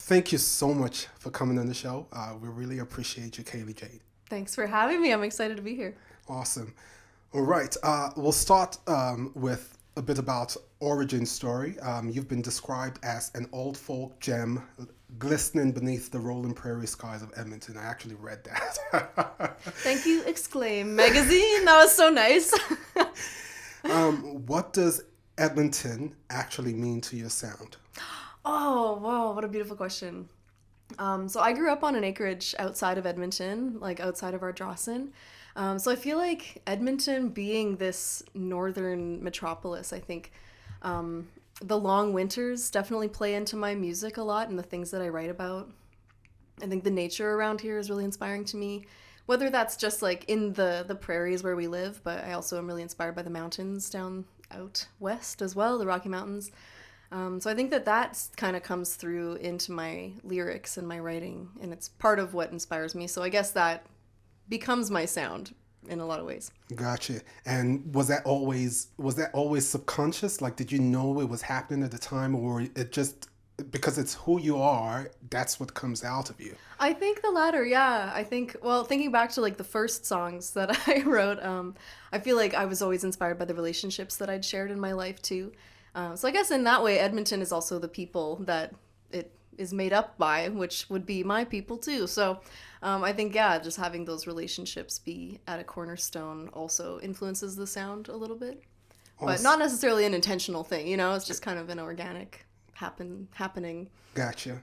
Thank you so much for coming on the show. We really appreciate you, Kaeley Jade. Thanks for having me. I'm excited to be here. Awesome. All right. We'll start with a bit about origin story. You've been described as an old folk gem glistening beneath the rolling prairie skies of Edmonton. I actually read that. Thank you, Exclaim Magazine. That was so nice. What does Edmonton actually mean to your sound? Oh, wow. What a beautiful question. So I grew up on an acreage outside of Edmonton, like outside of Ardrossan. So I feel like Edmonton being this northern metropolis, I think the long winters definitely play into my music a lot and the things that I write about. I think the nature around here is really inspiring to me, whether that's just like in the prairies where we live, but I also am really inspired by the mountains down out west as well, the Rocky Mountains. So I think that kind of comes through into my lyrics and my writing, and it's part of what inspires me. So I guess that becomes my sound in a lot of ways. Gotcha. And was that always subconscious? Like, did you know it was happening at the time, or it just because it's who you are, that's what comes out of you? I think the latter, yeah. I think, well, thinking back to like the first songs that I wrote, I feel like I was always inspired by the relationships that I'd shared in my life too. So I guess in that way, Edmonton is also the people that it is made up by, which would be my people too. So I think, yeah, just having those relationships be at a cornerstone also influences the sound a little bit. But not necessarily an intentional thing, it's just kind of an organic happening. Gotcha.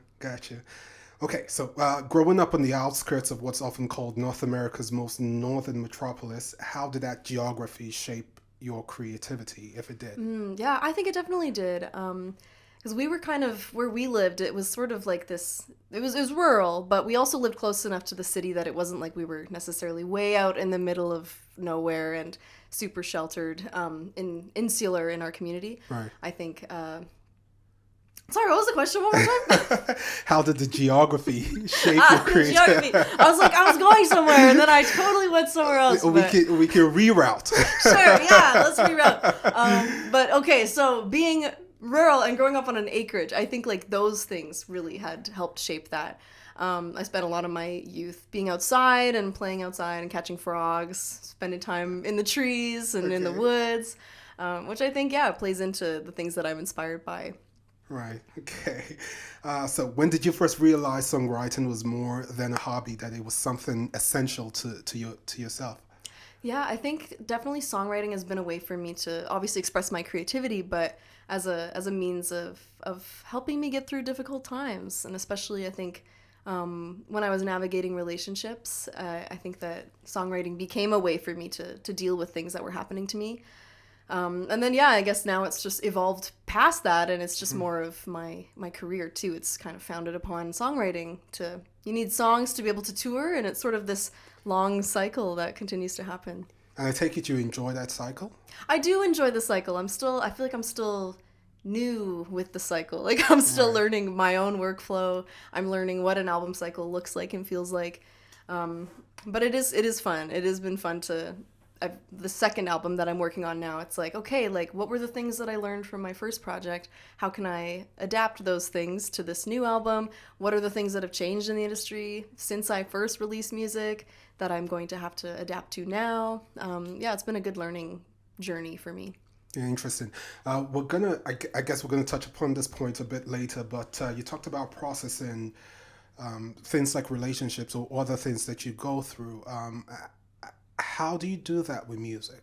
Okay, so growing up on the outskirts of what's often called North America's most northern metropolis, how did that geography shape your creativity, if it did? Yeah, I think it definitely did. Because we were kind of, where we lived, it was sort of like this, it was rural, but we also lived close enough to the city that it wasn't like we were necessarily way out in the middle of nowhere and super sheltered, insular in our community. Right. I think, sorry, what was the question one more time? How did the geography shape your creativity? I was going somewhere, and then I totally went somewhere else. We can reroute. Sure, yeah, let's reroute. But okay, so being rural and growing up on an acreage, I think like those things really had helped shape that. I spent a lot of my youth being outside and playing outside and catching frogs, spending time in the trees and in the woods, which I think, yeah, plays into the things that I'm inspired by. Right. Okay. So when did you first realize songwriting was more than a hobby, that it was something essential to yourself? Yeah, I think definitely songwriting has been a way for me to obviously express my creativity, but as a means of helping me get through difficult times. And especially I think when I was navigating relationships, I think that songwriting became a way for me to deal with things that were happening to me. And then, yeah, I guess now it's just evolved past that, and it's just more of my career too. It's kind of founded upon songwriting. You need songs to be able to tour, and it's sort of this long cycle that continues to happen. And I take it you enjoy that cycle? I do enjoy the cycle. I feel like I'm still new with the cycle. Like I'm still learning my own workflow. I'm learning what an album cycle looks like and feels like. But it is fun. It has been fun the second album that I'm working on now, it's like, okay, like what were the things that I learned from my first project? How can I adapt those things to this new album? What are the things that have changed in the industry since I first released music that I'm going to have to adapt to now? Yeah, it's been a good learning journey for me. Yeah, interesting. I guess we're gonna touch upon this point a bit later, but you talked about processing things like relationships or other things that you go through. How do you do that with music?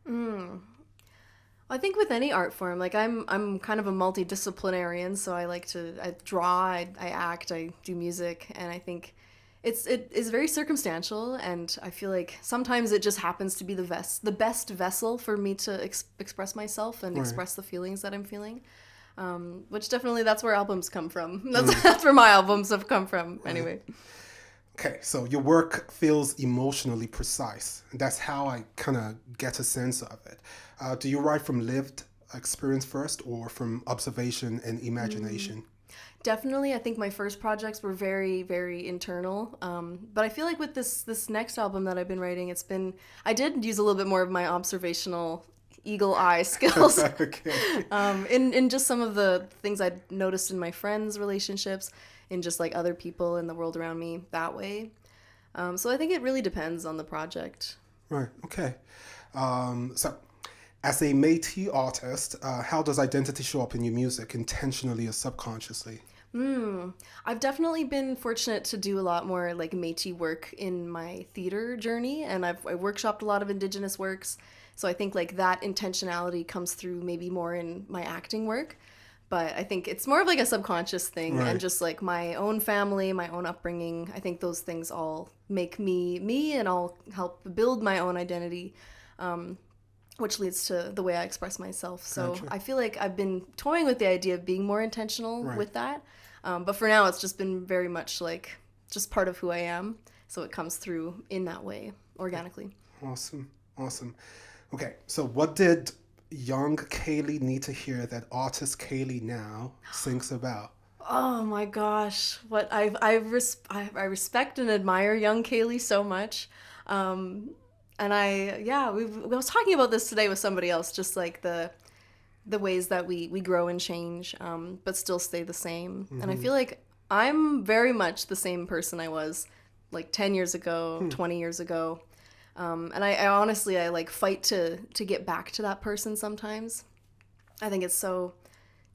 I think with any art form, like I'm kind of a multidisciplinarian, so I draw, I act, I do music, and I think it is very circumstantial, and I feel like sometimes it just happens to be the best vessel for me to express myself and express the feelings that I'm feeling. Which definitely that's where albums come from. That's where my albums have come from anyway. Okay, so your work feels emotionally precise. That's how I kind of get a sense of it. Do you write from lived experience first or from observation and imagination? Definitely, I think my first projects were very, very internal. But I feel like with this next album that I've been writing, I did use a little bit more of my observational eagle eye skills. Okay. In just some of the things I noticed in my friends' relationships, in just like other people in the world around me that way. So I think it really depends on the project. Right. Okay. So, as a Métis artist, how does identity show up in your music, intentionally or subconsciously? I've definitely been fortunate to do a lot more like Métis work in my theater journey, and I workshopped a lot of Indigenous works. So I think like that intentionality comes through maybe more in my acting work. But I think it's more of like a subconscious thing, Right. and just like my own family, my own upbringing. I think those things all make me me, and all help build my own identity, which leads to the way I express myself. So Gotcha. I feel like I've been toying with the idea of being more intentional Right. with that. But for now, it's just been very much like just part of who I am. So it comes through in that way, organically. Awesome. Awesome. Okay. So, what did young Kaeley need to hear that artist Kaeley now sings about? Oh my gosh, what I respect and admire young Kaeley so much, and I was talking about this today with somebody else, just like the ways that we grow and change, but still stay the same. And I feel like I'm very much the same person I was like 10 years ago, 20 years ago. And I honestly, I like fight to get back to that person sometimes. I think it's so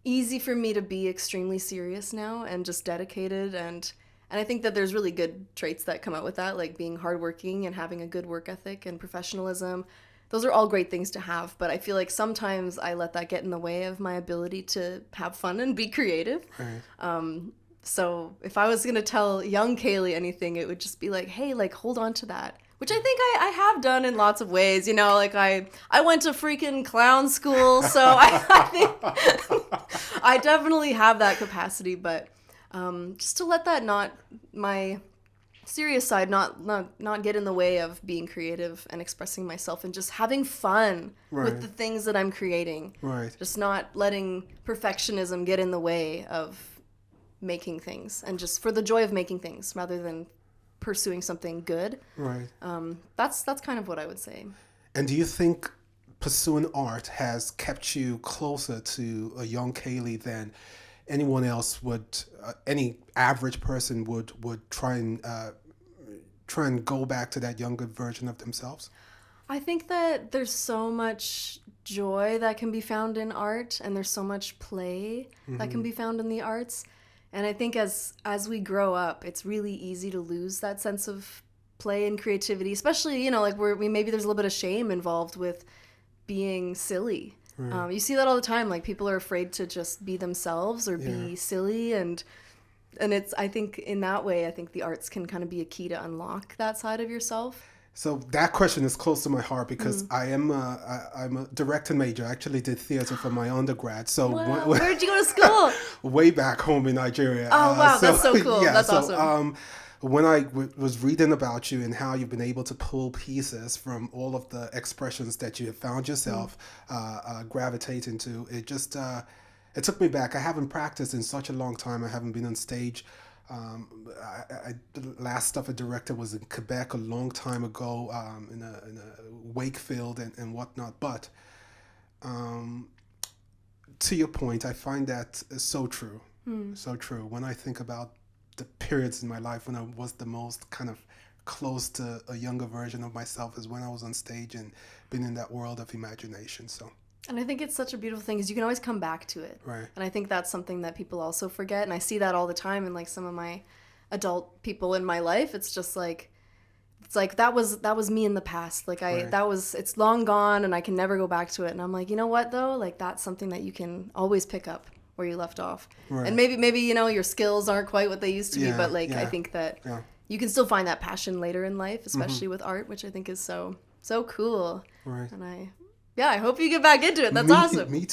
easy for me to be extremely serious now and just dedicated, and I think that there's really good traits that come out with that, like being hardworking and having a good work ethic and professionalism. Those are all great things to have, but I feel like sometimes I let that get in the way of my ability to have fun and be creative. Right. So if I was going to tell young Kaeley anything, it would just be like, hey, like hold on to that. Which I think I have done in lots of ways. You know, like I went to freaking clown school, so I think I definitely have that capacity. But just to let that my serious side not get in the way of being creative and expressing myself and just having fun Right. with the things that I'm creating. Right. Just not letting perfectionism get in the way of making things, and just for the joy of making things rather than pursuing something good. Right. That's kind of what I would say. And do you think pursuing art has kept you closer to a young Kaeley than anyone else would, any average person would try and go back to that younger version of themselves? I think that there's so much joy that can be found in art, and there's so much play that can be found in the arts. And I think as we grow up, it's really easy to lose that sense of play and creativity, especially, you know, like maybe there's a little bit of shame involved with being silly. Right. You see that all the time. Like people are afraid to just be themselves or Yeah. be silly, and it's, I think in that way, I think the arts can kind of be a key to unlock that side of yourself. So that question is close to my heart because I'm a directing major. I actually did theater for my undergrad. So Wow, where'd you go to school? way back home in Nigeria. Oh, wow, that's so cool. That's awesome. When I was reading about you and how you've been able to pull pieces from all of the expressions that you have found yourself gravitating to, it just it took me back. I haven't practiced in such a long time. I haven't been on stage. The last stuff I directed was in Quebec a long time ago, in a Wakefield and whatnot. But to your point, I find that so true. So true. When I think about the periods in my life when I was the most kind of close to a younger version of myself is when I was on stage and been in that world of imagination. So. And I think it's such a beautiful thing because you can always come back to it. Right. And I think that's something that people also forget. And I see that all the time in like some of my adult people in my life. It's just like, it's like that was me in the past. Like Right. it's long gone and I can never go back to it. And I'm like, you know what though? Like that's something that you can always pick up where you left off. Right. And maybe you know your skills aren't quite what they used to be, Yeah, but like I yeah, think that yeah. you can still find that passion later in life, especially with art, which I think is so cool. Right. And I hope you get back into it. That's me, awesome. Me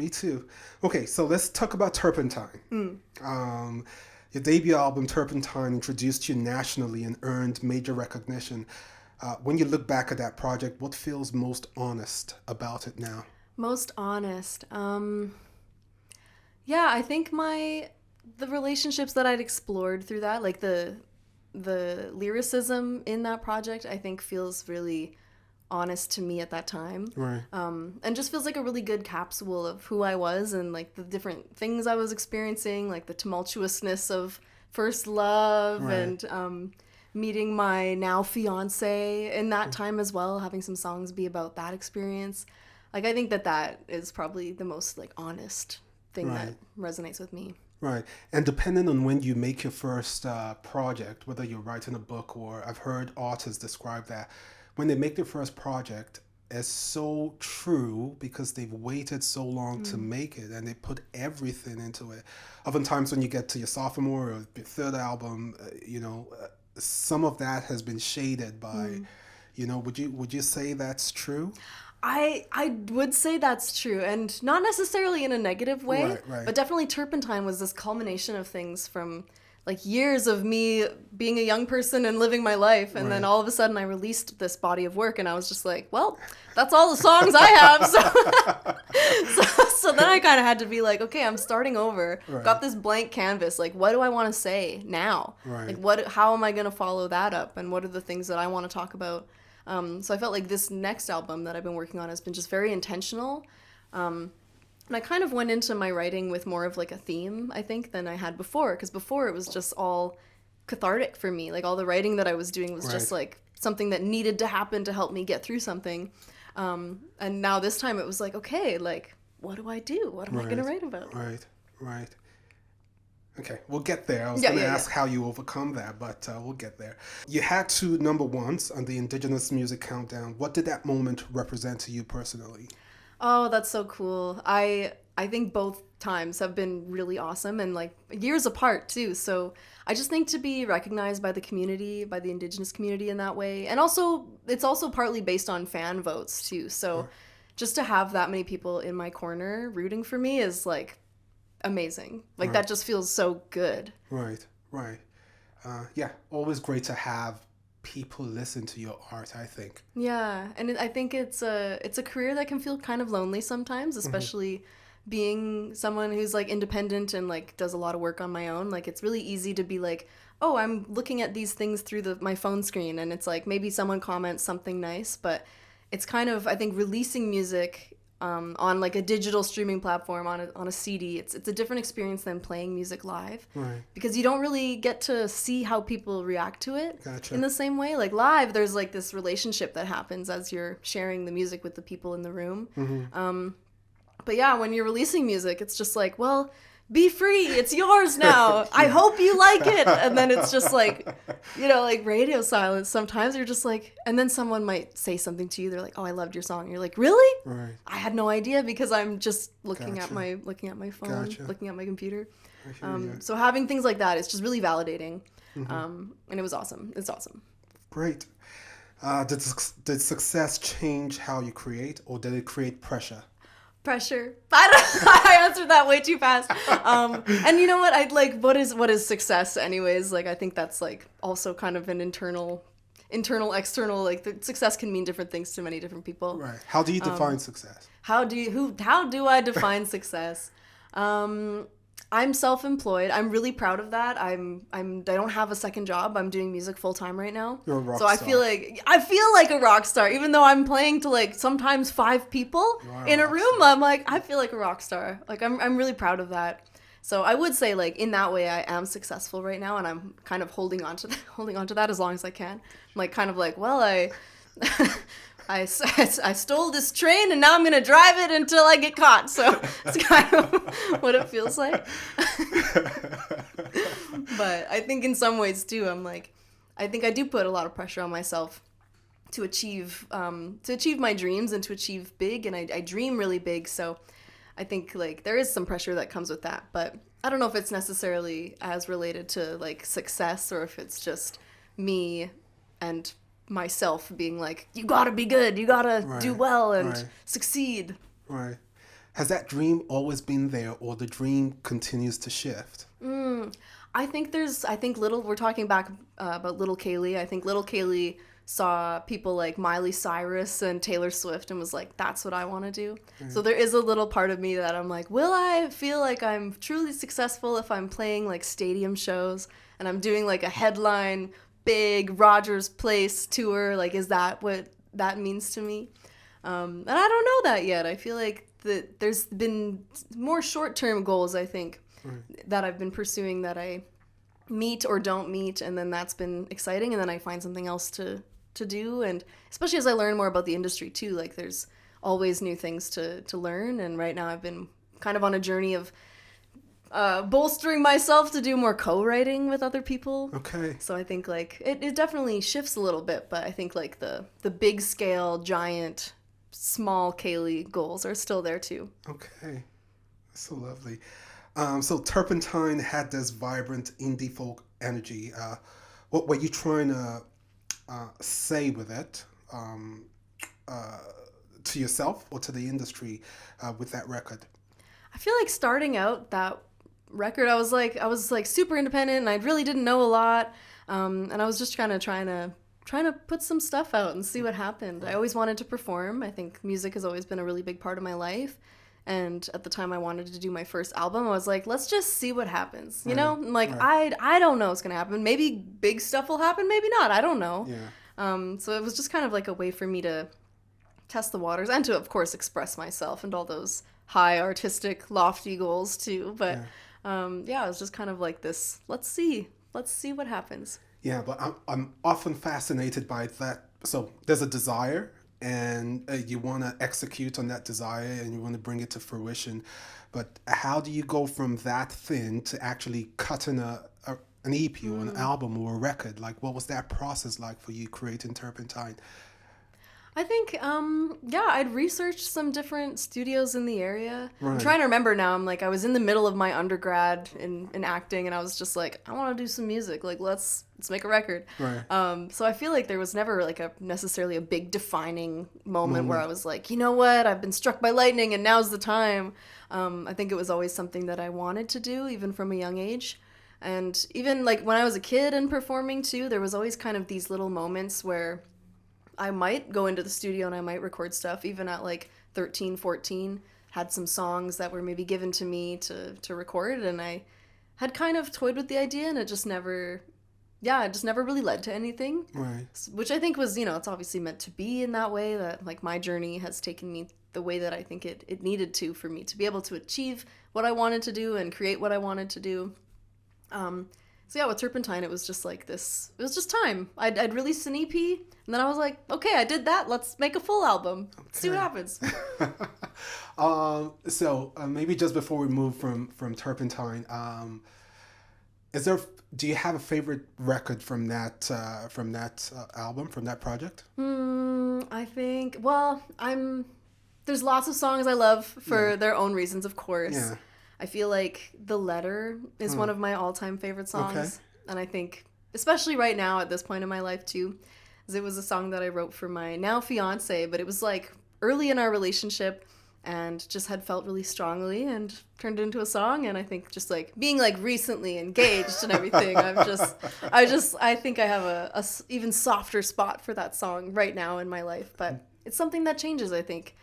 too. Okay, so let's talk about Turpentine. Your debut album, Turpentine, introduced you nationally and earned major recognition. When you look back at that project, what feels most honest about it now? Most honest. Yeah, I think the relationships that I'd explored through that, like the lyricism in that project, I think feels really honest to me at that time. Right. And just feels like a really good capsule of who I was and like the different things I was experiencing, like the tumultuousness of first love Right. and meeting my now fiance in that time as well, having some songs be about that experience. Like I think that is probably the most like honest thing that resonates with me. Right. And depending on when you make your first project, whether you're writing a book or I've heard artists describe that, when they make their first project, it's so true because they've waited so long to make it and they put everything into it. Oftentimes when you get to your sophomore or your third album, some of that has been shaded by, would you say that's true? I would say that's true, and not necessarily in a negative way, Right. but definitely Turpentine was this culmination of things from like years of me being a young person and living my life, and then all of a sudden I released this body of work, and I was just like, well, that's all the songs I have. So then I kind of had to be like, okay, I'm starting over. Right. Got this blank canvas. Like, what do I want to say now? Right. Like, how am I going to follow that up? And what are the things that I want to talk about? So I felt like this next album that I've been working on has been just very intentional. And I kind of went into my writing with more of like a theme, I think, than I had before. Because before it was just all cathartic for me. Like all the writing that I was doing was just like something that needed to happen to help me get through something. And now this time it was like, okay, like, what do I do? What am I going to write about? Right. Okay, we'll get there. I was going to ask how you overcome that, but we'll get there. You had 2 number ones on the Indigenous Music Countdown. What did that moment represent to you personally? Oh, that's so cool. I think both times have been really awesome and like years apart too. So I just think to be recognized by the community, by the Indigenous community in that way. And also, it's also partly based on fan votes too. So just to have that many people in my corner rooting for me is like amazing. Like that just feels so good. Right. Yeah, always great to have people listen to your art, I think. Yeah, and I think it's a career that can feel kind of lonely sometimes, especially being someone who's like independent and like does a lot of work on my own. Like it's really easy to be like, oh, I'm looking at these things through my phone screen, and it's like maybe someone comments something nice, but it's kind of, I think, releasing music on like a digital streaming platform on a CD. It's a different experience than playing music live, because you don't really get to see how people react to it in the same way. Like live, there's like this relationship that happens as you're sharing the music with the people in the room. But yeah, when you're releasing music, it's just like, well, be free, it's yours now. I hope you like it. And then it's just like, like radio silence. Sometimes you're just like, and then someone might say something to you. They're like, oh, I loved your song. And you're like, really? Right. I had no idea, because I'm just looking at my phone, looking at my computer. So having things like that is just really validating. And it was awesome. It's awesome. Great. Did success change how you create, or did it create pressure? Pressure. I answered that way too fast. And you know what? I'd like, what is success anyways? Like, I think that's like also kind of an internal, external, like the success can mean different things to many different people. Right. How do you define success? How do I define success? I'm self-employed. I'm really proud of that. I don't have a second job. I'm doing music full time right now. You're a rock star. I feel like a rock star, even though I'm playing to like sometimes 5 people in a room. I'm like, I feel like a rock star. Like I'm really proud of that. So I would say like in that way I am successful right now, and I'm kind of holding on to that as long as I can. I'm like kind of like, well, I stole this train and now I'm going to drive it until I get caught. So it's kind of what it feels like. But I think in some ways too, I'm like, I think I do put a lot of pressure on myself to achieve my dreams and to achieve big. And I dream really big. So I think like there is some pressure that comes with that. But I don't know if it's necessarily as related to like success, or if it's just me and myself being like, you gotta be good, you gotta do well and succeed. Right. Has that dream always been there, or the dream continues to shift? I think we're talking back about little Kaeley. I think little Kaeley saw people like Miley Cyrus and Taylor Swift and was like, that's what I want to do. So there is a little part of me that I'm like, will I feel like I'm truly successful if I'm playing like stadium shows and I'm doing like a headline big Rogers Place tour? Like, is that what that means to me. And I don't know that yet. I feel like that there's been more short-term goals, I think, that I've been pursuing that I meet or don't meet, and then that's been exciting, and then I find something else to do. And especially as I learn more about the industry too, like there's always new things to learn, and right now I've been kind of on a journey of bolstering myself to do more co-writing with other people. Okay. So I think like it definitely shifts a little bit, but I think like the big scale, giant, small Kaeley goals are still there too. Okay. That's so lovely. So Turpentine had this vibrant indie folk energy. What were you trying to say with it, to yourself or to the industry, with that record? I feel like starting out that record, I was like super independent, and I really didn't know a lot, and I was just kind of trying to put some stuff out and see what happened. I always wanted to perform. I think music has always been a really big part of my life. And at the time I wanted to do my first album, I was like, let's just see what happens. You know? Like, I don't know what's going to happen. Maybe big stuff will happen, maybe not. I don't know. Yeah. So it was just kind of like a way for me to test the waters and to, of course, express myself and all those high artistic, lofty goals too. But yeah, it was just kind of like this, let's see what happens. Yeah, but I'm often fascinated by that. So there's a desire, and you want to execute on that desire, and you want to bring it to fruition. But how do you go from that thing to actually cutting an EP or an album or a record? Like, what was that process like for you creating Turpentine? I think, yeah, I'd researched some different studios in the area. Right. I'm trying to remember now. I'm like, I was in the middle of my undergrad in acting, and I was just like, I want to do some music. Like, let's make a record. Right. So I feel like there was never like necessarily a big defining moment where I was like, you know what, I've been struck by lightning, and now's the time. I think it was always something that I wanted to do, even from a young age. And even like when I was a kid and performing too, there was always kind of these little moments where I might go into the studio and I might record stuff. Even at like 13, 14, had some songs that were maybe given to me to record, and I had kind of toyed with the idea, and it just never really led to anything. Right. Which I think was, it's obviously meant to be in that way, that like my journey has taken me the way that I think it needed to, for me to be able to achieve what I wanted to do and create what I wanted to do. So yeah, with Turpentine, it was just like this. It was just time. I'd released an EP, and then I was like, okay, I did that. Let's make a full album. Let's see what happens. So maybe just before we move from Turpentine, do you have a favorite record from that album, from that project? I think, well, there's lots of songs I love for their own reasons, of course. Yeah. I feel like The Letter is one of my all-time favorite songs. Okay. And I think, especially right now at this point in my life too, because it was a song that I wrote for my now fiance, but it was like early in our relationship and just had felt really strongly and turned it into a song. And I think just like being like recently engaged and everything, I think I have a even softer spot for that song right now in my life. But it's something that changes, I think.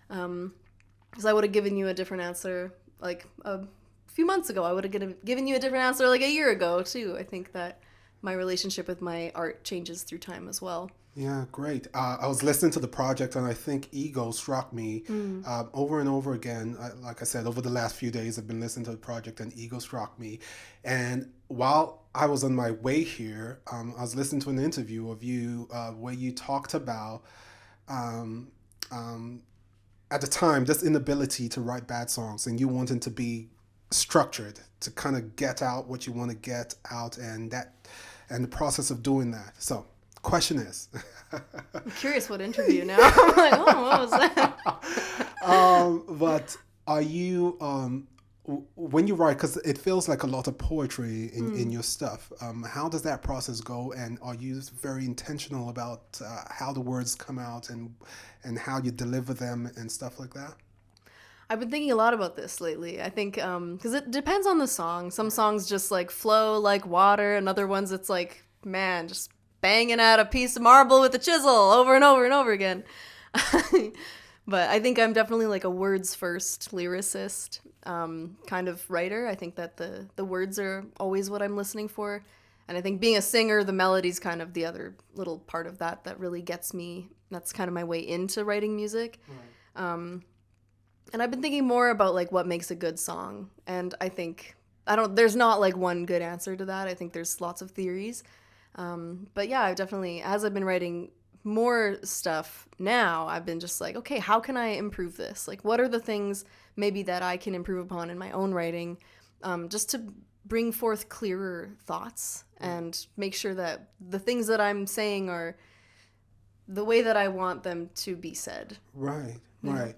Because I would have given you a different answer like a few months ago. I would have given you a different answer like a year ago too. I think that my relationship with my art changes through time as well. Yeah, great. I was listening to the project, and I think Ego struck me over and over again. Like I said, over the last few days, I've been listening to the project, and Ego struck me. And while I was on my way here, I was listening to an interview of you where you talked about at the time, this inability to write bad songs, and you wanting to be structured to kind of get out what you want to get out, and the process of doing that. So, question is, I'm curious what interview now. I'm like, oh, what was that? but are you when you write, because it feels like a lot of poetry in your stuff, how does that process go, and are you very intentional about how the words come out and how you deliver them and stuff like that? I've been thinking a lot about this lately. I think because it depends on the song. Some songs just like flow like water, and other ones it's like, man, just banging out a piece of marble with a chisel over and over and over again. But I think I'm definitely like a words first lyricist kind of writer. I think that the words are always what I'm listening for. And I think being a singer, the melody's kind of the other little part of that really gets me. That's kind of my way into writing music. Right. And I've been thinking more about like what makes a good song. And I think there's not like one good answer to that. I think there's lots of theories. But yeah, I've definitely, as I've been writing more stuff now, I've been just like, okay, how can I improve this? Like, what are the things maybe that I can improve upon in my own writing, just to bring forth clearer thoughts and make sure that the things that I'm saying are the way that I want them to be said. Right, right.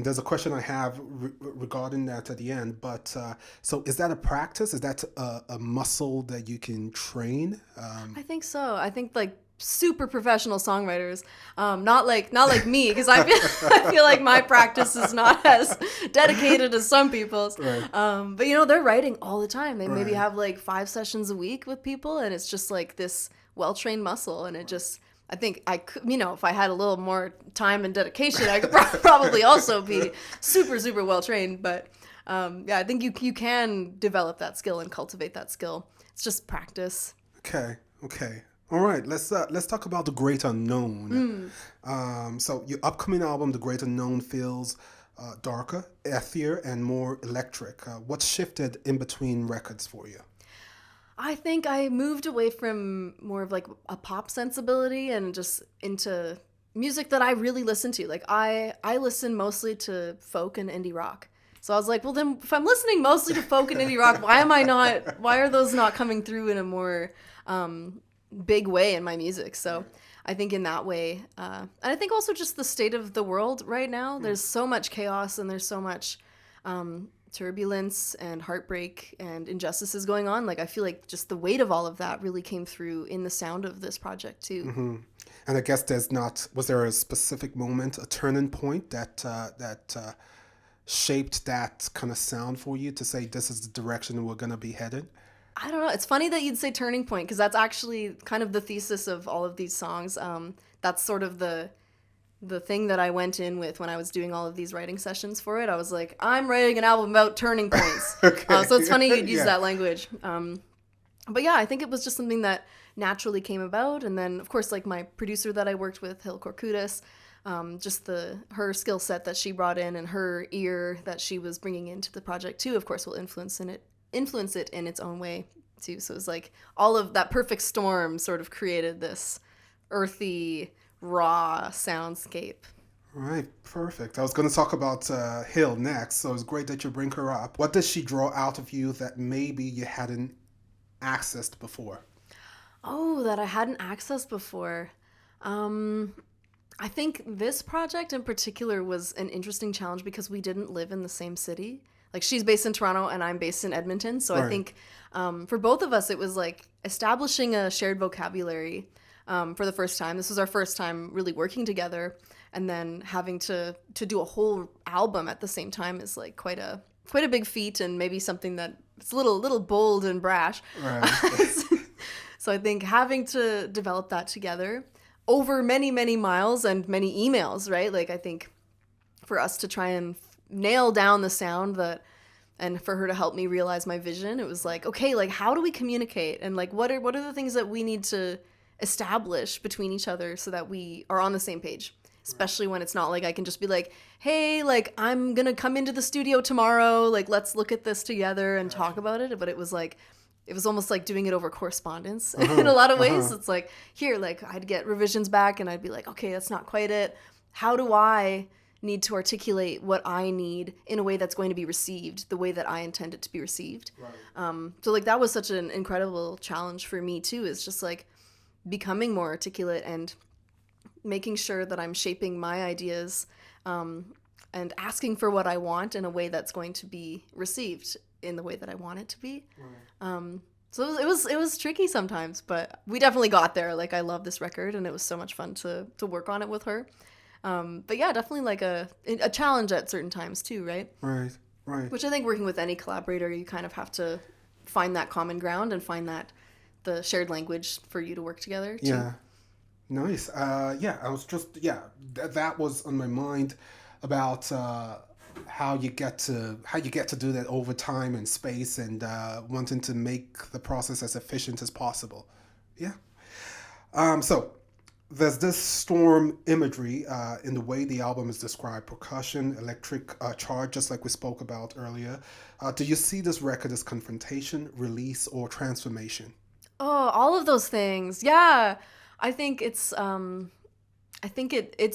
There's a question I have regarding that at the end, but so is that a practice? Is that a muscle that you can train? I think so. I think like super professional songwriters, not like me, because I feel like my practice is not as dedicated as some people's. Right. But you know, they're writing all the time. They maybe Right. have like 5 sessions a week with people, and it's just like this well-trained muscle, and it just. I think I could, you know, if I had a little more time and dedication, I could probably also be super, super well trained. But yeah, I think you can develop that skill and cultivate that skill. It's just practice. Okay. Okay. All right. Let's talk about The Great Unknown. So your upcoming album, The Great Unknown, feels darker, earthier, and more electric. What shifted in between records for you? I think I moved away from more of like a pop sensibility and just into music that I really listen to. Like I listen mostly to folk and indie rock. So I was like, well then if I'm listening mostly to folk and indie rock, why are those not coming through in a more big way in my music? So I think in that way, and I think also just the state of the world right now, there's so much chaos and there's so much turbulence and heartbreak and injustices going on. Like I feel like just the weight of all of that really came through in the sound of this project too. Mm-hmm. And I guess was there a specific moment, a turning point that shaped that kind of sound for you to say this is the direction we're going to be headed? I don't know. It's funny that you'd say turning point because that's actually kind of the thesis of all of these songs. That's sort of the thing that I went in with when I was doing all of these writing sessions for it. I was like, I'm writing an album about turning points. Okay. So it's funny you'd use Yeah. that language. But yeah, I think it was just something that naturally came about. And then, of course, like my producer that I worked with, Hill Korkudis, just her skill set that she brought in and her ear that she was bringing into the project too, of course, will influence it in its own way too. So it was like all of that perfect storm sort of created this earthy, raw soundscape. Right, perfect. I was going to talk about Hill next, so it's great that you bring her up. What does she draw out of you that maybe you hadn't accessed before? Oh, that I hadn't accessed before. I think this project in particular was an interesting challenge because we didn't live in the same city. Like she's based in Toronto and I'm based in Edmonton. So Right. I think for both of us, it was like establishing a shared vocabulary for the first time. This was our first time really working together. And then having to do a whole album at the same time is like quite a big feat and maybe something that it's a little bold and brash. Right. So I think having to develop that together over many, many miles and many emails, right? Like I think for us to try and nail down the sound and for her to help me realize my vision, it was like, okay, like how do we communicate? And like what are the things that we need to establish between each other so that we are on the same page? Especially when it's not like I can just be like, hey, like I'm gonna come into the studio tomorrow, like let's look at this together and talk about it. But it was almost like doing it over correspondence in a lot of ways. It's like, here, like I'd get revisions back and I'd be like, okay, that's not quite it. How do I need to articulate what I need in a way that's going to be received the way that I intend it to be received? Right. So like that was such an incredible challenge for me too, is just like becoming more articulate and making sure that I'm shaping my ideas and asking for what I want in a way that's going to be received in the way that I want it to be. Right. So it was tricky sometimes, but we definitely got there. Like I love this record and it was so much fun to work on it with her. But yeah, definitely like a challenge at certain times too, right? Right. Right. Which I think working with any collaborator, you kind of have to find that common ground and find the shared language for you to work together too. Yeah. Nice. I was just, that was on my mind about how you get to do that over time and space, and wanting to make the process as efficient as possible. Yeah. So there's this storm imagery in the way the album is described: percussion, electric charge, just like we spoke about earlier. Do you see this record as confrontation, release, or transformation? Oh, all of those things. Yeah. I think it's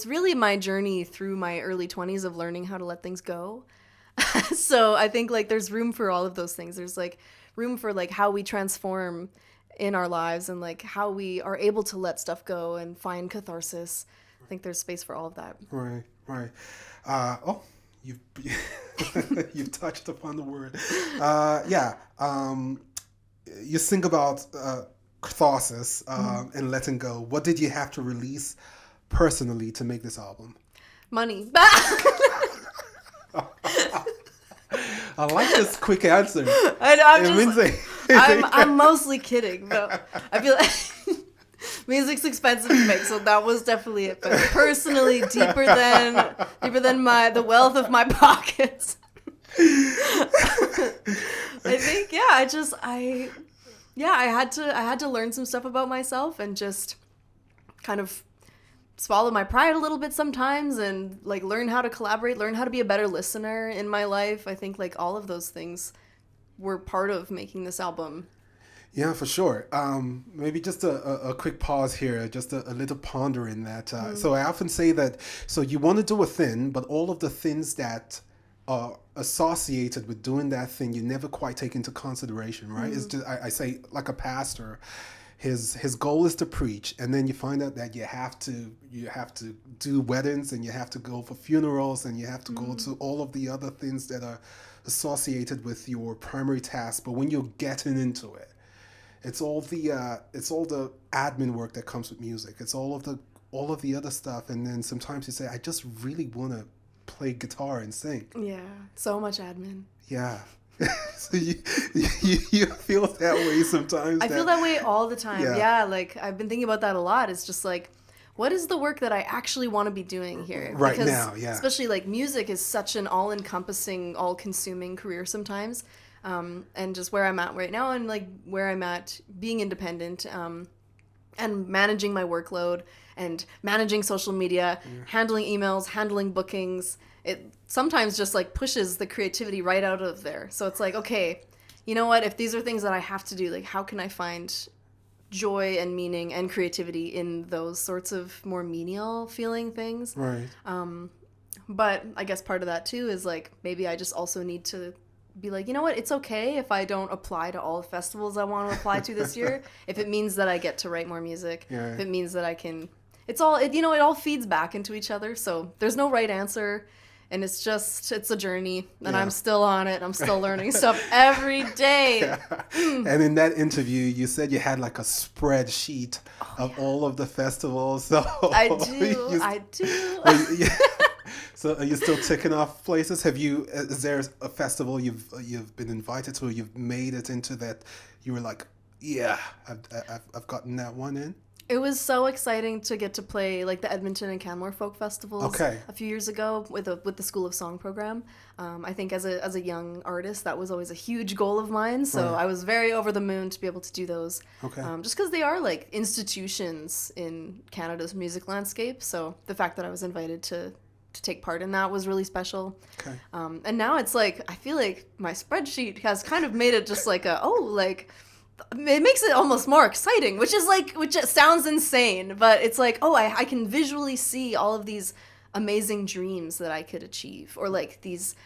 really my journey through my early 20s of learning how to let things go. So I think like there's room for all of those things. There's like room for like how we transform in our lives and like how we are able to let stuff go and find catharsis. I think there's space for all of that. Right, right. Oh, you've you've touched upon the word. Yeah. You think about catharsis and letting go. What did you have to release personally to make this album? Money. I like this quick answer. I know, It means I'm mostly kidding, but I feel like music's expensive to make, so that was definitely it. But personally, deeper than the wealth of my pockets. I think I had to learn some stuff about myself and just kind of swallow my pride a little bit sometimes and like learn how to collaborate, learn how to be a better listener in my life. I think like all of those things were part of making this album. Yeah, for sure. Maybe just a quick pause here, just a little ponder in that. So I often say that, so you want to do a thing, but all of the things that are associated with doing that thing, you never quite take into consideration, right? It's just, I say, like a pastor, his goal is to preach, and then you find out that you have to do weddings, and you have to go for funerals, and you have to go to all of the other things that are associated with your primary task. But when you're getting into it, it's all the admin work that comes with music. It's all of the other stuff, and then sometimes you say, I just really want to play guitar and sing. Yeah, so much admin. Yeah. So you feel that way sometimes. I feel that way all the time. Yeah, like I've been thinking about that a lot. It's just like, what is the work that I actually want to be doing here? Right because now, yeah. Especially like music is such an all-encompassing, all-consuming career sometimes. And just where I'm at right now and like where I'm at being independent and managing my workload and managing social media, handling emails, handling bookings. It sometimes just like pushes the creativity right out of there. So it's like, okay, you know what? If these are things that I have to do, like how can I find joy and meaning and creativity in those sorts of more menial feeling things? Right. But I guess part of that too is like maybe I just also need to be like, you know what? It's okay if I don't apply to all the festivals I want to apply to this year. If it means that I get to write more music, if it means that I can, it all feeds back into each other. So there's no right answer. And it's a journey, and I'm still on it. I'm still learning stuff every day. Yeah. And in that interview, you said you had like a spreadsheet of all of the festivals. So I do. So are you still ticking off places? Is there a festival you've been invited to, or you've made it into that you were like, yeah, I've gotten that one in? It was so exciting to get to play like the Edmonton and Canmore Folk Festivals a few years ago with the School of Song program. I think as a young artist, that was always a huge goal of mine. So I was very over the moon to be able to do those. Okay. Just because they are like institutions in Canada's music landscape. So the fact that I was invited to take part in that was really special. Okay. And now it's like, I feel like my spreadsheet has kind of made it just like it makes it almost more exciting, which sounds insane, but it's like, I can visually see all of these amazing dreams that I could achieve, or like these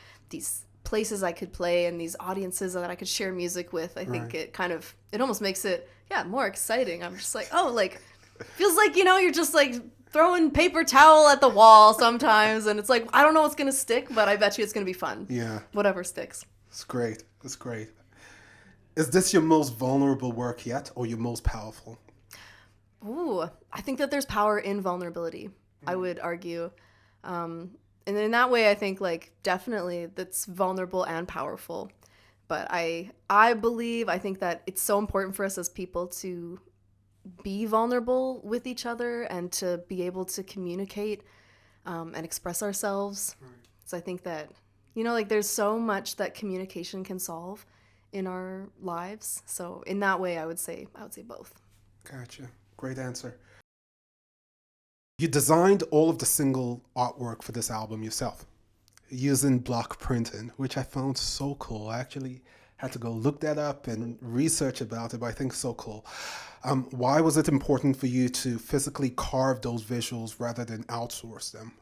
places I could play and these audiences that I could share music with. I think it almost makes it more exciting. I'm just like, feels like, you're just like throwing paper towel at the wall sometimes, and it's like, I don't know what's gonna stick, but I bet you it's gonna be fun. Yeah. Whatever sticks. It's great. It's great. Is this your most vulnerable work yet, or your most powerful? Ooh, I think that there's power in vulnerability, I would argue. And in that way, I think, like, definitely that's vulnerable and powerful. But I think that it's so important for us as people to be vulnerable with each other and to be able to communicate and express ourselves. So I think that You know, like there's so much that communication can solve in our lives. So in that way, I would say both. Gotcha. Great answer. You designed all of the single artwork for this album yourself using block printing, which I found so cool. I actually had to go look that up and research about it, but I think it's so cool. Why was it important for you to physically carve those visuals rather than outsource them?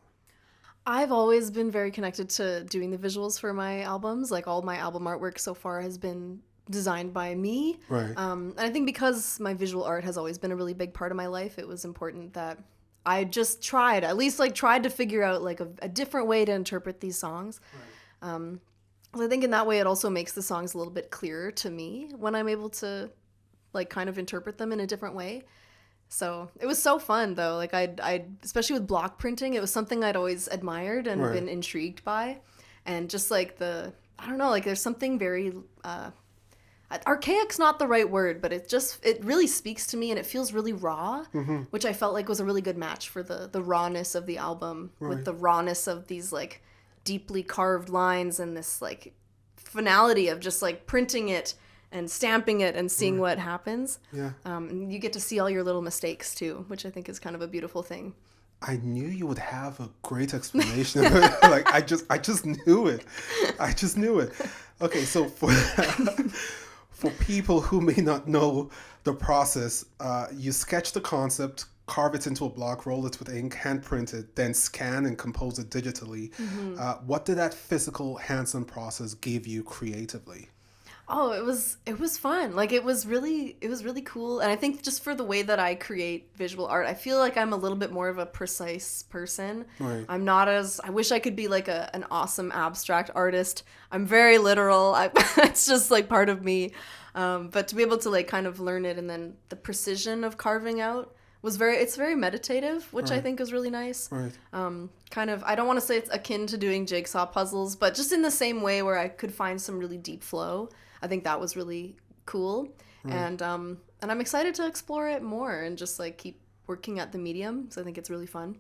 I've always been very connected to doing the visuals for my albums. Like all my album artwork so far has been designed by me. Right. And I think because my visual art has always been a really big part of my life, it was important that I just tried, at least like tried to figure out like a different way to interpret these songs. So I think in that way it also makes the songs a little bit clearer to me when I'm able to like kind of interpret them in a different way. So it was so fun though. Like I especially with block printing, it was something I'd always admired and Right. been intrigued by, and just like I don't know, like there's something very archaic's not the right word, but it really speaks to me and it feels really raw, which I felt like was a really good match for the rawness of the album with Right. the rawness of these like deeply carved lines and this like finality of just like printing it and stamping it and seeing what happens. Yeah. And you get to see all your little mistakes too, which I think is kind of a beautiful thing. I knew you would have a great explanation of it. Like I just knew it. I just knew it. Okay, so for for people who may not know the process, you sketch the concept, carve it into a block, roll it with ink, hand print it, then scan and compose it digitally. What did that physical hands-on process give you creatively? Oh, it was fun. Like it was really cool. And I think just for the way that I create visual art, I feel like I'm a little bit more of a precise person. Right. I wish I could be like an awesome abstract artist. I'm very literal. It's just like part of me. But to be able to like kind of learn it and then the precision of carving out it's very meditative, which I Right. think is really nice. Right. Kind of, I don't want to say it's akin to doing jigsaw puzzles, but just in the same way where I could find some really deep flow. I think that was really cool. And I'm excited to explore it more and just like keep working at the medium. So I think it's really fun.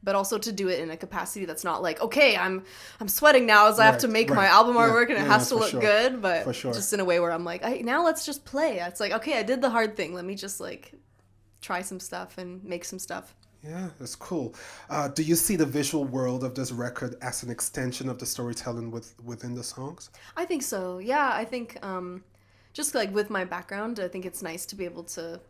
But also to do it in a capacity that's not like, okay, I'm sweating now as I have to Right, make my right. album Yeah, artwork and it yeah, has to for look sure. good, but For sure. just in a way where I'm like, now let's just play. It's like, okay, I did the hard thing. Let me just like try some stuff and make some stuff. Yeah, that's cool. Do you see the visual world of this record as an extension of the storytelling within the songs? I think so. Yeah, I think just like with my background, I think it's nice to be able to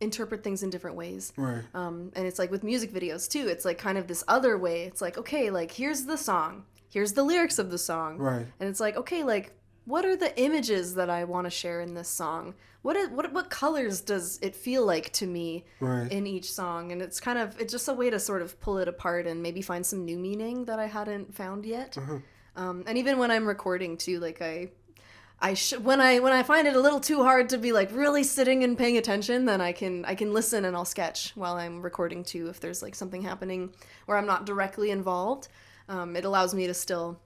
interpret things in different ways. Right. And it's like with music videos too. It's like kind of this other way. It's like, okay, like here's the song. Here's the lyrics of the song. Right. And it's like, okay, like what are the images that I want to share in this song? What colors does it feel like to me Right. in each song? And it's just a way to sort of pull it apart and maybe find some new meaning that I hadn't found yet. And even when I'm recording too, like when I find it a little too hard to be like really sitting and paying attention, then I can listen and I'll sketch while I'm recording too. If there's like something happening where I'm not directly involved, it allows me to still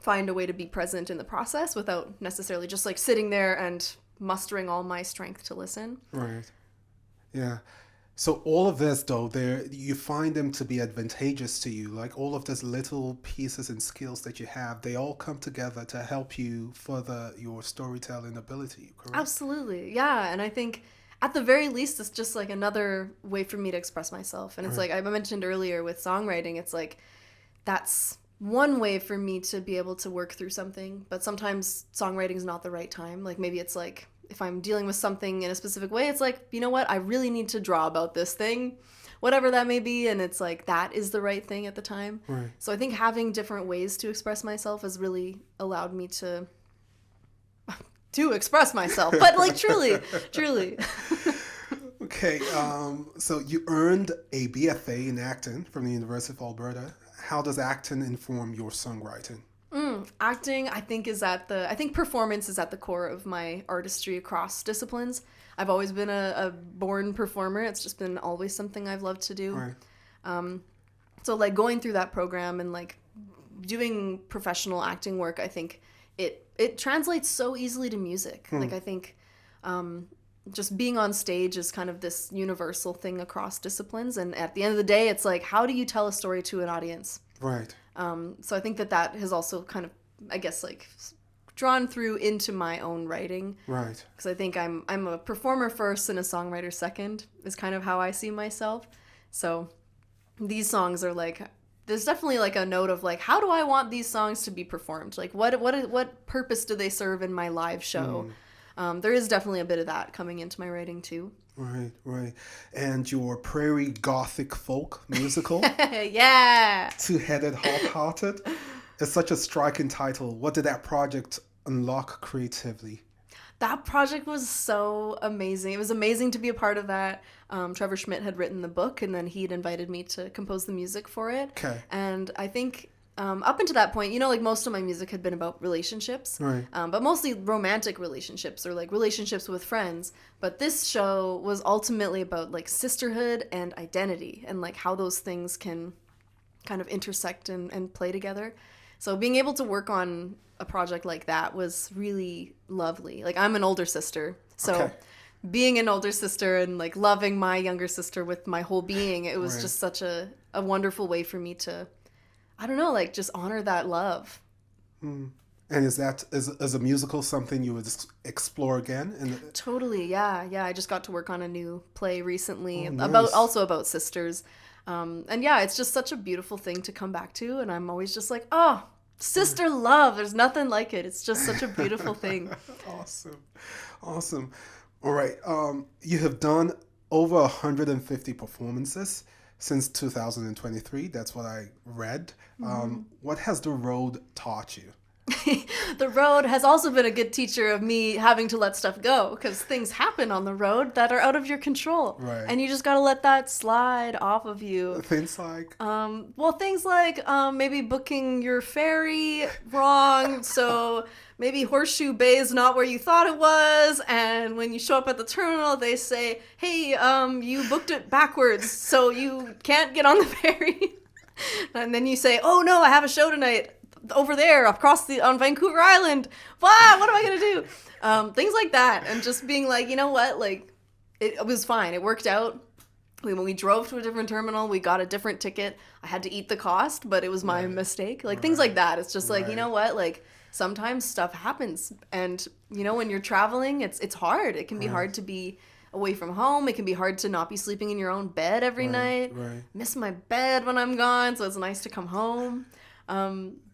find a way to be present in the process without necessarily just like sitting there and mustering all my strength to listen. Right. Yeah. So all of this though, you find them to be advantageous to you. Like all of these little pieces and skills that you have, they all come together to help you further your storytelling ability, correct? Absolutely. Yeah. And I think at the very least, it's just like another way for me to express myself. And it's like I mentioned earlier with songwriting, it's like that's one way for me to be able to work through something. But sometimes songwriting is not the right time. Like maybe it's like if I'm dealing with something in a specific way, it's like, you know what? I really need to draw about this thing, whatever that may be. And it's like that is the right thing at the time. Right. So I think having different ways to express myself has really allowed me to express myself. But like truly. Okay. So you earned a BFA in acting from the University of Alberta. How does acting inform your songwriting? Acting, I think performance is at the core of my artistry across disciplines. I've always been a born performer. It's just been always something I've loved to do. Right. So like going through that program and like doing professional acting work, I think it translates so easily to music. Like I think just being on stage is kind of this universal thing across disciplines. And at the end of the day, it's like, how do you tell a story to an audience? Right. So I think that has also kind of I guess, like drawn through into my own writing. Right. Because I think I'm a performer first and a songwriter second is kind of how I see myself. So these songs are like, there's definitely like a note of like, how do I want these songs to be performed? Like what purpose do they serve in my live show? There is definitely a bit of that coming into my writing too. Right, right. And your prairie gothic folk musical, Yeah. Two-Headed Half-Hearted, is such a striking title. What did that project unlock creatively? That project was so amazing. It was amazing to be a part of that. Trevor Schmidt had written the book, and then he'd invited me to compose the music for it. Okay. And I think up until that point, like most of my music had been about relationships, Right. But mostly romantic relationships or like relationships with friends. But this show was ultimately about like sisterhood and identity and like how those things can kind of intersect and play together. So being able to work on a project like that was really lovely. Like I'm an older sister, so Okay. being an older sister and like loving my younger sister with my whole being, it was Right. just such a wonderful way for me to, I don't know, like just honor that love. And is a musical something you would explore again? And Totally, yeah. I just got to work on a new play recently Oh, nice. about sisters. And yeah, it's just such a beautiful thing to come back to, and I'm always just like, oh, sister love. There's nothing like it. It's just such a beautiful thing. Awesome. All right. You have done over 150 performances since 2023. That's what I read. What has the road taught you? The road has also been a good teacher of me having to let stuff go because things happen on the road that are out of your control. Right. And you just got to let that slide off of you. Things like Things like maybe booking your ferry wrong. So maybe Horseshoe Bay is not where you thought it was. And when you show up at the terminal, they say, hey, you booked it backwards, so you can't get on the ferry. And then you say, oh no, I have a show tonight over there on Vancouver Island. Wow, what am I gonna do? Things like that, and just being like, you know what, like it was fine. It worked out. When we drove to a different terminal, we got a different ticket. I had to eat the cost, but it was my mistake. Like things like that. It's just like, you know what, like sometimes stuff happens, and when you're traveling, it's hard. It can be hard to be away from home. It can be hard to not be sleeping in your own bed every night. Right. Miss my bed when I'm gone, so it's nice to come home.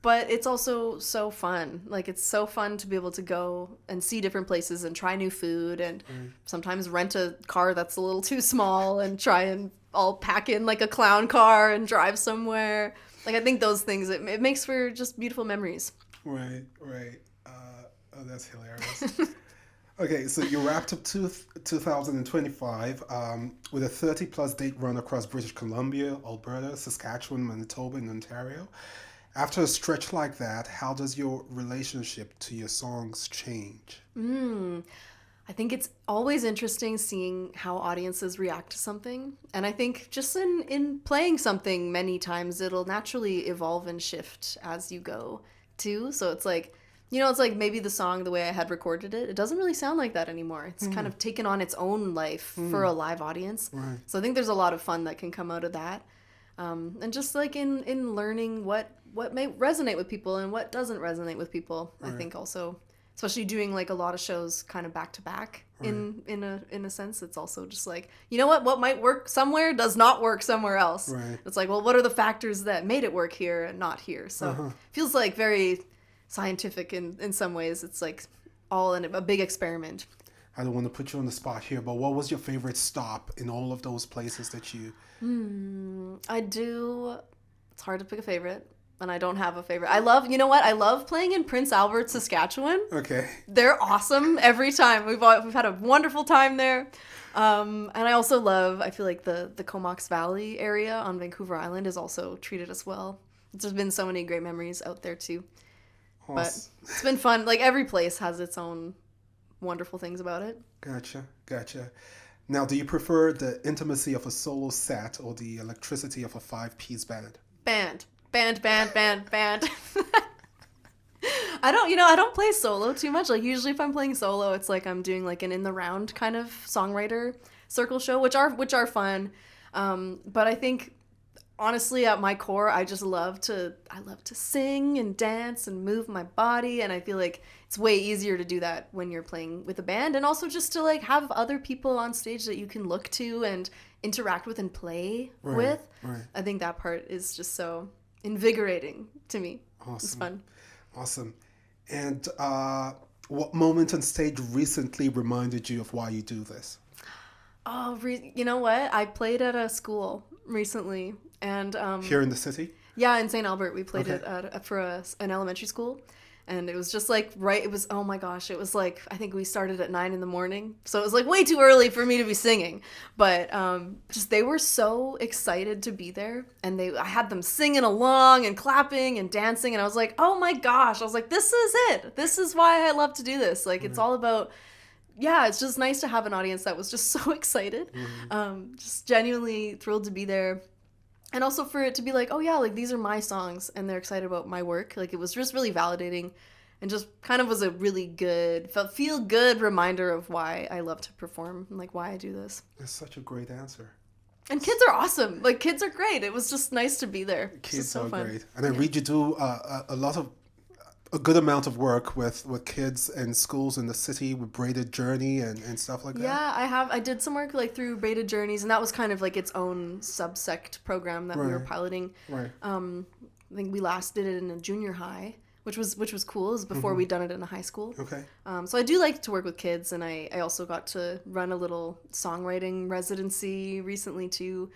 But it's also so fun. Like it's so fun to be able to go and see different places and try new food and sometimes rent a car that's a little too small and try and all pack in like a clown car and drive somewhere. Like I think those things, it makes for just beautiful memories. Right. Oh, that's hilarious. Okay, so you wrapped up 2025 with a 30-plus date run across British Columbia, Alberta, Saskatchewan, Manitoba, and Ontario. After a stretch like that, how does your relationship to your songs change? I think it's always interesting seeing how audiences react to something. And I think just in playing something many times, it'll naturally evolve and shift as you go too. So it's like, it's like maybe the song, the way I had recorded it, it doesn't really sound like that anymore. It's kind of taken on its own life for a live audience. Right. So I think there's a lot of fun that can come out of that. And just like in learning what may resonate with people and what doesn't resonate with people. Right. I think also, especially doing like a lot of shows kind of back to back in a sense, it's also just like, what might work somewhere does not work somewhere else. Right. It's like, well, what are the factors that made it work here and not here? So it feels like very scientific in some ways. It's like all in a big experiment. I don't want to put you on the spot here, but what was your favorite stop in all of those places that you... It's hard to pick a favorite, and I don't have a favorite. I love playing in Prince Albert, Saskatchewan. Okay. They're awesome every time. We've had a wonderful time there. And I also I feel like the Comox Valley area on Vancouver Island is also treated us well. There's been so many great memories out there too. Awesome. But it's been fun. Like every place has its own wonderful things about it. Gotcha. Now, do you prefer the intimacy of a solo set or the electricity of a 5-piece band? Band. I don't play solo too much. Like usually if I'm playing solo, it's like I'm doing like an in the round kind of songwriter circle show, which are fun. But I think honestly, at my core, I love to sing and dance and move my body. And I feel like it's way easier to do that when you're playing with a band. And also just to like have other people on stage that you can look to and interact with and play with. Right. I think that part is just so invigorating to me. Awesome. It's fun. Awesome. And what moment on stage recently reminded you of why you do this? Oh, you know what? I played at a school recently, and Here in the city? yeah, in St. Albert, we played Okay. it for an elementary school, and it was just like it was, oh my gosh, it was like, I think we started at 9 a.m, so it was like way too early for me to be singing, but just they were so excited to be there, and I had them singing along and clapping and dancing, and I was like, oh my gosh, I was like, this is it, this is why I love to do this, like it's all about, yeah, it's just nice to have an audience that was just so excited, just genuinely thrilled to be there. And also for it to be like, oh yeah, like these are my songs and they're excited about my work. Like it was just really validating and just kind of was a really good, feel good reminder of why I love to perform and like why I do this. That's such a great answer. And kids are awesome. Like kids are great. It was just nice to be there. It's Kids just so are fun. great. And I read you do a good amount of work with kids in schools in the city with Braided Journey and stuff like that. Yeah, I did some work like through Braided Journeys, and that was kind of like its own subsect program that we were Right. piloting. Right. I think we last did it in a junior high, which was cool. It was before we'd done it in a high school. Okay. So I do like to work with kids, and I also got to run a little songwriting residency recently too,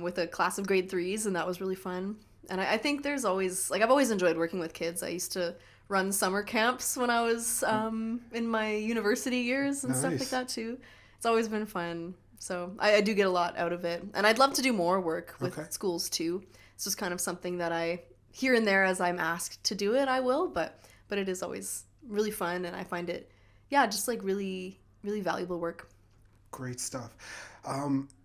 with a class of grade 3s, and that was really fun. And I think there's always, like, I've always enjoyed working with kids. I used to run summer camps when I was in my university years and stuff like Nice. that too. It's always been fun. So I do get a lot out of it. And I'd love to do more work with Okay. schools too. It's just kind of something that I, here and there as I'm asked to do it, I will. But it is always really fun, and I find it, yeah, just like really, really valuable work. Great stuff.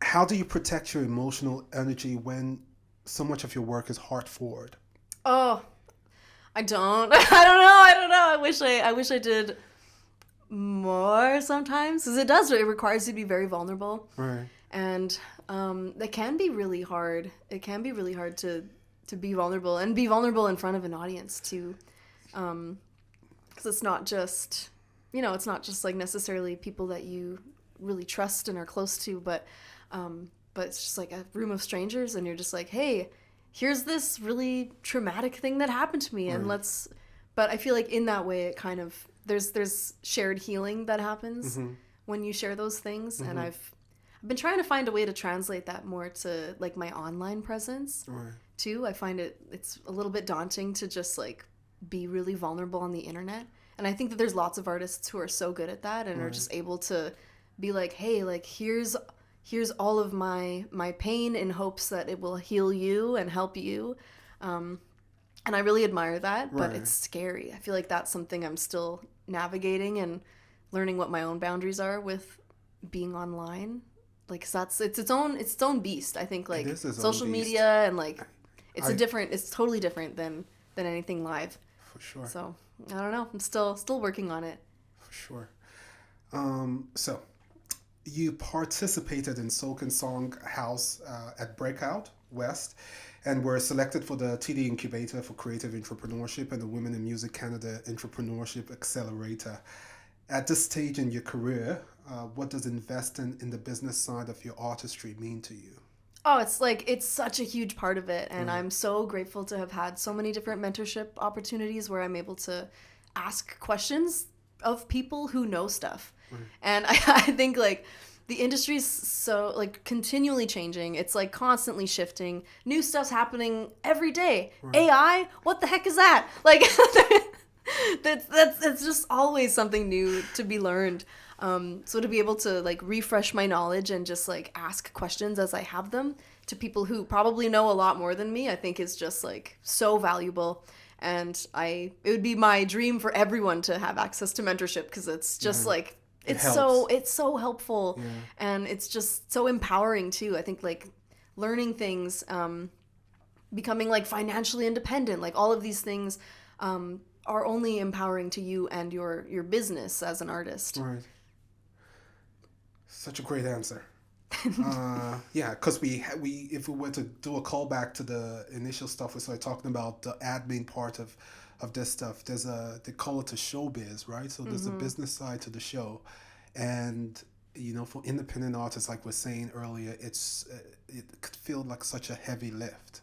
How do you protect your emotional energy when so much of your work is heart forward? Oh, I don't. I don't know. I wish I did more sometimes, because it requires you to be very vulnerable, Right. and it can be really hard. It can be really hard to be vulnerable and be vulnerable in front of an audience too, because it's not just, it's not just like necessarily people that you really trust and are close to, but it's just like a room of strangers, and you're just like, hey, here's this really traumatic thing that happened to me, and Right. but I feel like in that way it kind of, there's shared healing that happens when you share those things, and I've been trying to find a way to translate that more to like my online presence Right. too. I find it's a little bit daunting to just like be really vulnerable on the internet, and I think that there's lots of artists who are so good at that and are just able to be like, hey, like here's all of my pain in hopes that it will heal you and help you, and I really admire that. But Right. it's scary. I feel like that's something I'm still navigating and learning what my own boundaries are with being online, like 'cause that's it's its own beast. I think like is its own social beast. media and like it's I- it's totally different than anything live. For sure. So I don't know, I'm still working on it. For sure. So, you participated in Soak and Song House at Breakout West and were selected for the TD Incubator for Creative Entrepreneurship and the Women in Music Canada Entrepreneurship Accelerator. At this stage in your career, what does investing in the business side of your artistry mean to you? Oh, it's such a huge part of it, and I'm so grateful to have had so many different mentorship opportunities where I'm able to ask questions of people who know stuff. And I think like the industry's so like continually changing. It's like constantly shifting. New stuff's happening every day. AI, what the heck is that? Like it's just always something new to be learned. So to be able to like refresh my knowledge and just like ask questions as I have them to people who probably know a lot more than me, I think is just like so valuable. And it would be my dream for everyone to have access to mentorship, because it's just like it's so helpful, and it's just so empowering too. I think like learning things, becoming like financially independent, like all of these things are only empowering to you and your business as an artist. Right. Such a great answer. Yeah, because we if we were to do a callback to the initial stuff, we started talking about the admin part of this stuff. They call it a showbiz, right? So there's a business side to the show, and for independent artists, like we're saying earlier, it could feel like such a heavy lift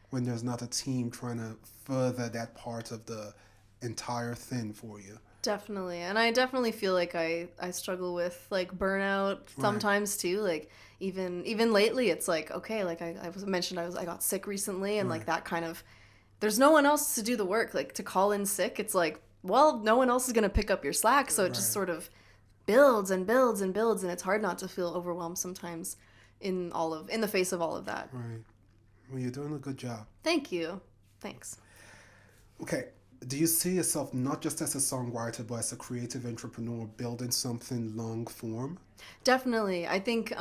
when there's not a team trying to further that part of the entire thing for you. Definitely. And I definitely feel like I struggle with like burnout sometimes too. Like even lately it's like, okay, like I was mentioned I got sick recently, and like that kind of, there's no one else to do the work. Like to call in sick, it's like, well, no one else is gonna pick up your slack. So it just sort of builds and builds and builds, and it's hard not to feel overwhelmed sometimes in the face of all of that. Right. Well, you're doing a good job. Thank you. Thanks. Okay. Do you see yourself not just as a songwriter, but as a creative entrepreneur building something long form? Definitely. I think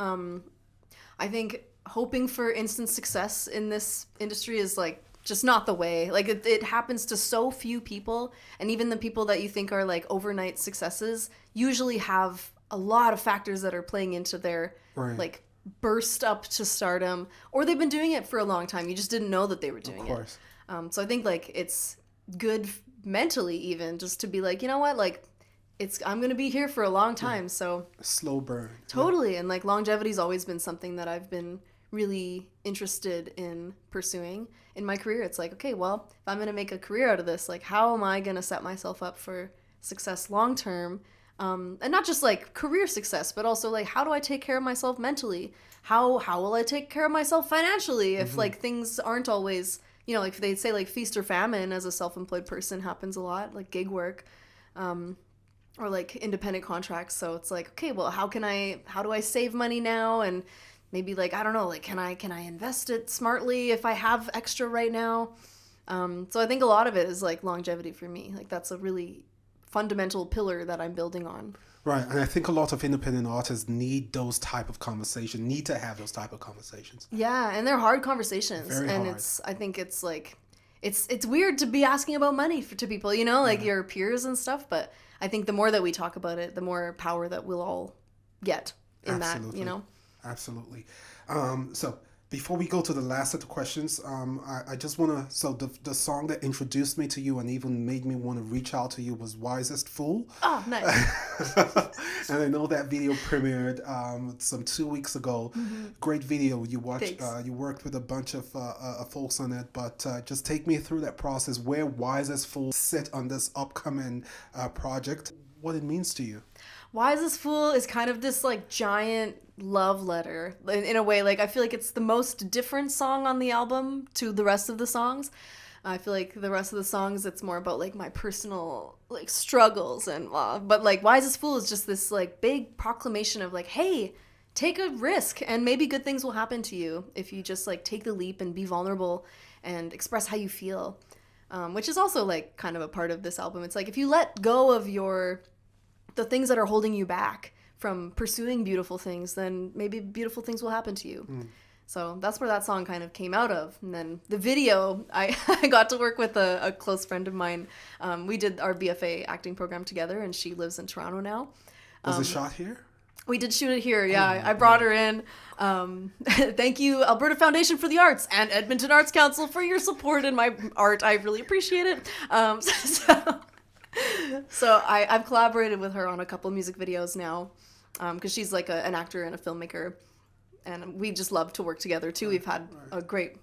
hoping for instant success in this industry is like just not the way. Like it happens to so few people, and even the people that you think are like overnight successes usually have a lot of factors that are playing into their like burst up to stardom, or they've been doing it for a long time. You just didn't know that they were doing it. So I think like it's good mentally even just to be like, you know what, like I'm gonna be here for a long time. So slow burn. Totally. And like longevity's always been something that I've been really interested in pursuing in my career. It's like, okay, well, if I'm gonna make a career out of this, like how am I gonna set myself up for success long term? And not just like career success, but also like how do I take care of myself mentally? How will I take care of myself financially if like things aren't always, like they say like feast or famine as a self-employed person happens a lot, like gig work, or like independent contracts. So it's like, okay, well, how do I save money now? And maybe like, I don't know, like, can I invest it smartly if I have extra right now? So I think a lot of it is like longevity for me. Like that's a really fundamental pillar that I'm building on. Right. And I think a lot of independent artists need to have those type of conversations. Yeah. And they're hard conversations. Very and hard. I think it's like, it's weird to be asking about money to people, like your peers and stuff. But I think the more that we talk about it, the more power that we'll all get in Absolutely. that, Absolutely. So before we go to the last of the questions, I just want to, so the song that introduced me to you and even made me want to reach out to you was Wisest Fool. Oh, nice. And I know that video premiered some 2 weeks ago. Great video. You watched, you worked with a bunch of folks on it, but just take me through that process, where Wisest Fool sit on this upcoming project, what it means to you. Wisest Fool is kind of this like giant love letter in a way. Like I feel like it's the most different song on the album to the rest of the songs. I feel like the rest of the songs it's more about like my personal like struggles and but like Wisest Fool is just this like big proclamation of like, hey, take a risk and maybe good things will happen to you if you just like take the leap and be vulnerable and express how you feel, which is also like kind of a part of this album. It's like if you let go of the things that are holding you back from pursuing beautiful things, then maybe beautiful things will happen to you. So that's where that song kind of came out of. And then the video, I got to work with a close friend of mine. We did our BFA acting program together, and she lives in Toronto now. Was it shot here? We did shoot it here, yeah. I brought her in. Thank you, Alberta Foundation for the Arts and Edmonton Arts Council for your support in my art. I really appreciate it. So I've collaborated with her on a couple music videos now, because she's like an actor and a filmmaker, and we just love to work together too. We've had a great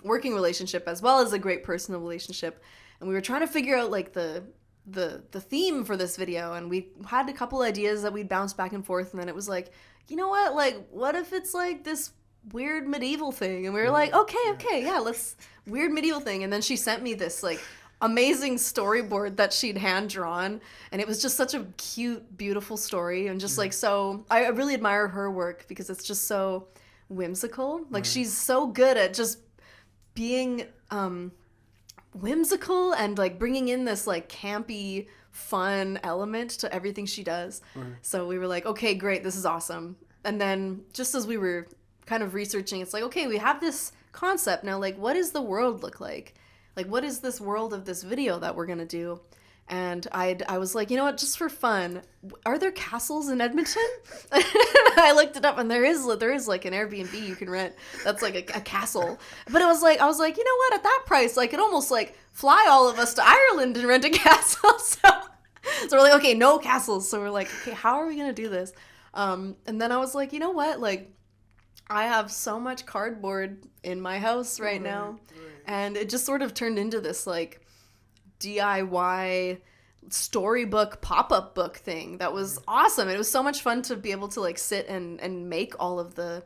working relationship as well as a great personal relationship, and we were trying to figure out like the theme for this video, and we had a couple ideas that we'd bounce back and forth, and then it was like, you know what, like what if it's like this weird medieval thing? And we were like, okay, yeah, let's weird medieval thing. And then she sent me this like amazing storyboard that she'd hand drawn, and it was just such a cute, beautiful story, and just like, so I really admire her work because it's just so whimsical. Like she's so good at just being whimsical and like bringing in this like campy fun element to everything she does. So we were like, okay, great, this is awesome. And then just as we were kind of researching, it's like, okay, we have this concept now, like what does the world look like? Like, what is this world of this video that we're going to do? And I was like, you know what, just for fun, are there castles in Edmonton? I looked it up, and there is like an Airbnb you can rent that's like a castle. But I was like, you know what, at that price, I could almost like fly all of us to Ireland and rent a castle. So we're like, okay, no castles. So we're like, okay, how are we gonna do this? And then I was like, you know what, like, I have so much cardboard in my house right now, and it just sort of turned into this like DIY storybook pop-up book thing that was awesome. It was so much fun to be able to like sit and make all of the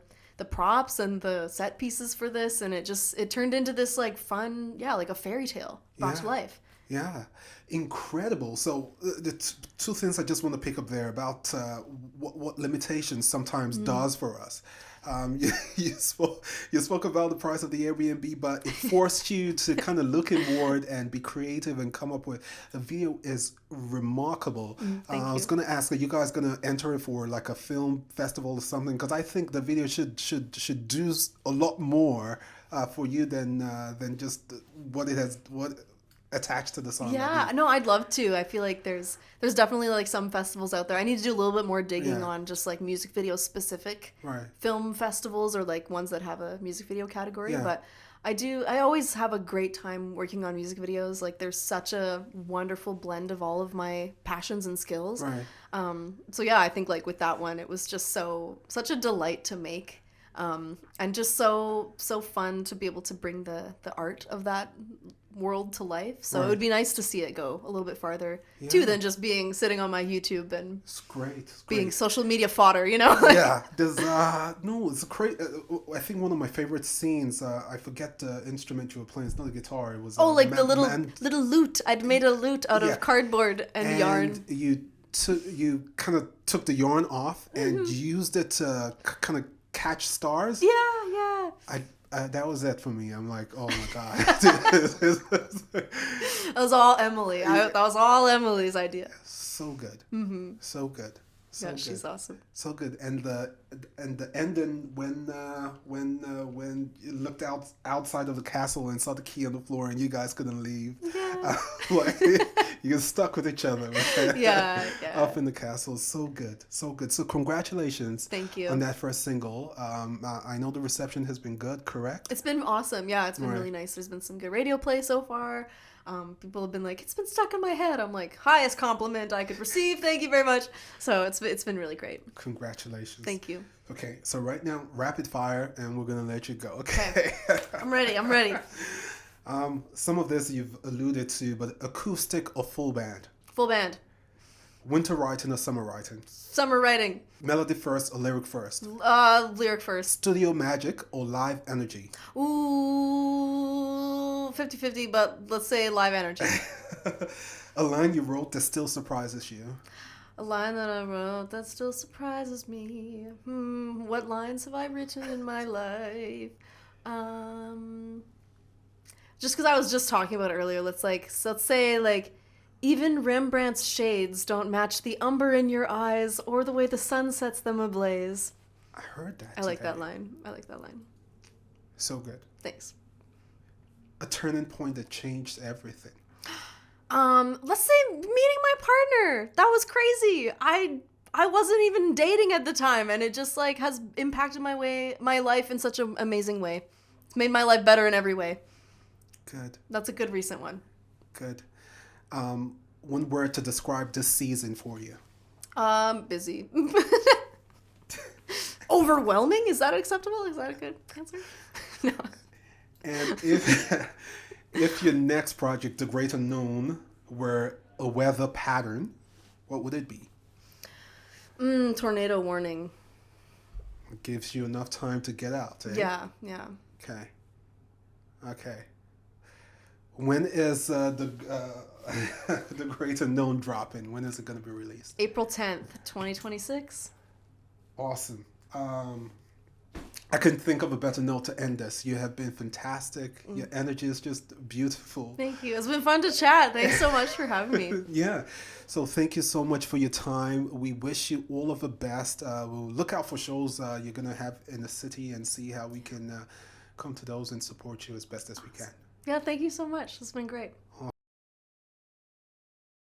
props and the set pieces for this, and it turned into this like fun, like a fairy tale brought to life. Yeah, incredible. So the two things I just want to pick up there about what limitations sometimes does for us. You spoke about the price of the Airbnb, but it forced you to kind of look inward and be creative and come up with the video is remarkable. I was going to ask, are you guys going to enter it for like a film festival or something? Because I think the video should do a lot more for you than just what attached to the song. Yeah, no, I'd love to. I feel like there's definitely like some festivals out there. I need to do a little bit more digging on just like music video specific film festivals, or like ones that have a music video category. Yeah. But I always have a great time working on music videos. Like there's such a wonderful blend of all of my passions and skills. Right. So yeah, I think like with that one, it was just such a delight to make. And just so fun to be able to bring the art of that world to life. So it would be nice to see it go a little bit farther too than just sitting on my YouTube and it's great. Being social media fodder, you know? Yeah, there's no, it's great. I think one of my favorite scenes. I forget the instrument you were playing. It's not a guitar. It was like the little lute. I'd made a lute out of cardboard and yarn. You kind of took the yarn off and used it to kind of catch stars. Yeah. That was it for me. I'm like, oh my god. That was all Emily. That was all Emily's idea. So good. So good. So yeah, good. she's awesome. So good. And the ending when you looked outside of the castle and saw the key on the floor and you guys couldn't leave. Yeah. You got stuck with each other. Right? Yeah. Up in the castle. So good. So good. So congratulations. Thank you. On that first single. I know the reception has been good, correct? It's been awesome. Yeah, it's been really nice. There's been some good radio play so far. People have been like, it's been stuck in my head. I'm like, highest compliment I could receive. Thank you very much. So it's been really great. Congratulations. Thank you. Okay, so right now, rapid fire, and we're gonna let you go. Okay. I'm ready. Some of this you've alluded to, but acoustic or full band? Full band. Winter writing or summer writing? Summer writing. Melody first or lyric first? Lyric first. Studio magic or live energy? Ooh, 50-50, but let's say live energy. A line you wrote that still surprises you? A line that I wrote that still surprises me. What lines have I written in my life? Just because I was just talking about it earlier, let's say like, even Rembrandt's shades don't match the umber in your eyes or the way the sun sets them ablaze. I heard that. I like that line. So good. Thanks. A turning point that changed everything. Let's say meeting my partner. That was crazy. I wasn't even dating at the time, and it just like has impacted my life in such an amazing way. It's made my life better in every way. Good. That's a good recent one. Good. One word to describe this season for you. Busy. Overwhelming? Is that acceptable? Is that a good answer? No. And if your next project, The Great Unknown, were a weather pattern, what would it be? Tornado warning. It gives you enough time to get out. Eh? Yeah. Okay. When is the Great Unknown dropping? When is it going to be released? April 10th, 2026. Awesome. I couldn't think of a better note to end this. You have been fantastic. Your energy is just beautiful. Thank you. It's been fun to chat. Thanks so much for having me. Yeah. So thank you so much for your time. We wish you all of the best. We'll look out for shows you're going to have in the city and see how we can come to those and support you as best as we can. Yeah, thank you so much. It's been great.